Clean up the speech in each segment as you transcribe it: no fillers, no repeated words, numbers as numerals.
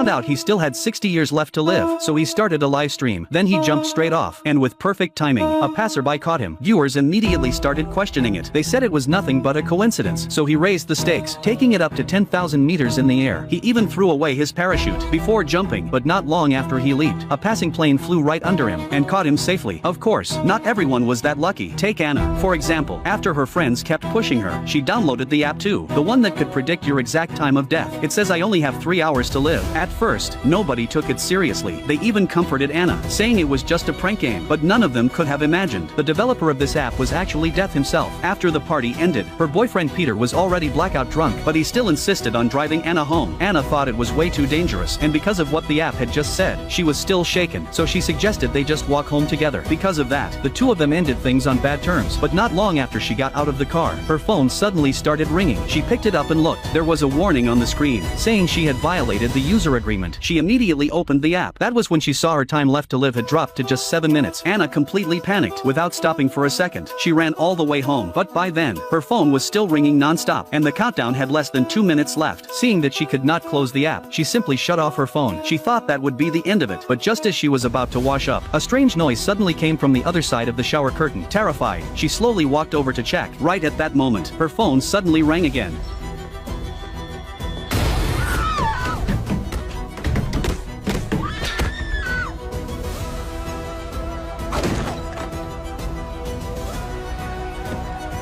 found out he still had 60 years left to live, so he started a live stream. Then he jumped straight off, and with perfect timing, a passerby caught him. Viewers immediately started questioning it. They said it was nothing but a coincidence, so he raised the stakes, taking it up to 10,000 meters in the air. He even threw away his parachute before jumping, but not long after he leaped, a passing plane flew right under him and caught him safely. Of course, not everyone was that lucky. Take Anna, for example. After her friends kept pushing her, she downloaded the app too, the one that could predict your exact time of death. It says I only have 3 hours to live. At first, nobody took it seriously. They even comforted Anna, saying it was just a prank game, but none of them could have imagined the developer of this app was actually death himself. After the party ended, her boyfriend Peter was already blackout drunk, but he still insisted on driving Anna home. Anna thought it was way too dangerous, and because of what the app had just said, she was still shaken, so she suggested they just walk home together. Because of that, the two of them ended things on bad terms, but not long after she got out of the car, her phone suddenly started ringing. She picked it up and looked. There was a warning on the screen, saying she had violated the user agreement. She immediately opened the app. That was when she saw her time left to live had dropped to just 7 minutes. Anna completely panicked. Without stopping for a second, she ran all the way home, but by then, her phone was still ringing non-stop, and the countdown had less than 2 minutes left. Seeing that she could not close the app, she simply shut off her phone. She thought that would be the end of it, but just as she was about to wash up, a strange noise suddenly came from the other side of the shower curtain. Terrified, she slowly walked over to check. Right at that moment, her phone suddenly rang again.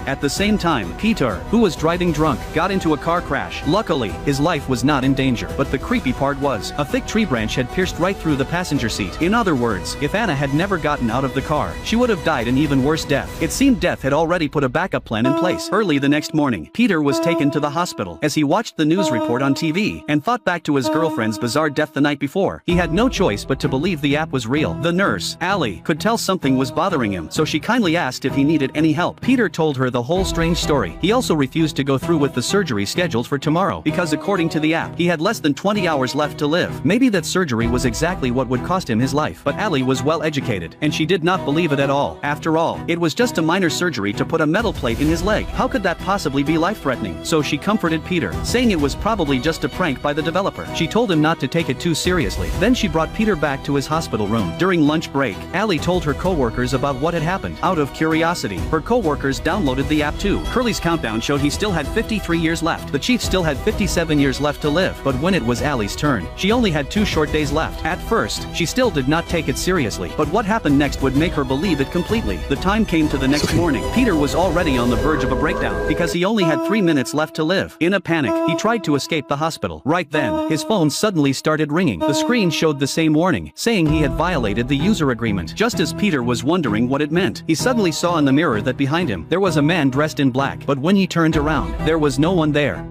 At the same time, Peter, who was driving drunk, got into a car crash. Luckily, his life was not in danger, but the creepy part was, a thick tree branch had pierced right through the passenger seat. In other words, if Anna had never gotten out of the car, she would have died an even worse death. It seemed death had already put a backup plan in place. Early the next morning, Peter was taken to the hospital. As he watched the news report on TV, and thought back to his girlfriend's bizarre death the night before, he had no choice but to believe the app was real. The nurse, Allie, could tell something was bothering him, so she kindly asked if he needed any help. Peter told her the whole strange story. He also refused to go through with the surgery scheduled for tomorrow, because according to the app, he had less than 20 hours left to live. Maybe that surgery was exactly what would cost him his life, but Allie was well educated, and she did not believe it at all. After all, it was just a minor surgery to put a metal plate in his leg. How could that possibly be life-threatening? So she comforted Peter, saying it was probably just a prank by the developer. She told him not to take it too seriously. Then she brought Peter back to his hospital room. During lunch break, Allie told her co-workers about what had happened. Out of curiosity, her co-workers downloaded the app too. Curly's countdown showed he still had 53 years left. The chief still had 57 years left to live, but when it was Allie's turn, she only had 2 short days left. At first, she still did not take it seriously, but what happened next would make her believe it completely. The time came to the next morning. Peter was already on the verge of a breakdown, because he only had 3 minutes left to live. In a panic, he tried to escape the hospital. Right then, his phone suddenly started ringing. The screen showed the same warning, saying he had violated the user agreement. Just as Peter was wondering what it meant, he suddenly saw in the mirror that behind him, there was a man dressed in black, but when he turned around, there was no one there.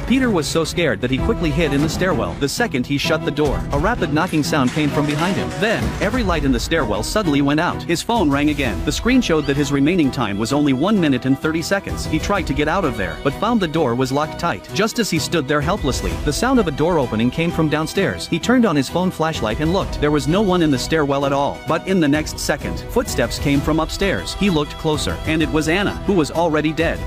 Peter was so scared that he quickly hid in the stairwell. The second he shut the door, a rapid knocking sound came from behind him. Then, every light in the stairwell suddenly went out. His phone rang again. The screen showed that his remaining time was only 1 minute and 30 seconds. He tried to get out of there, but found the door was locked tight. Just as he stood there helplessly, the sound of a door opening came from downstairs. He turned on his phone flashlight and looked. There was no one in the stairwell at all. But in the next second, footsteps came from upstairs. He looked closer, and it was Anna, who was already dead.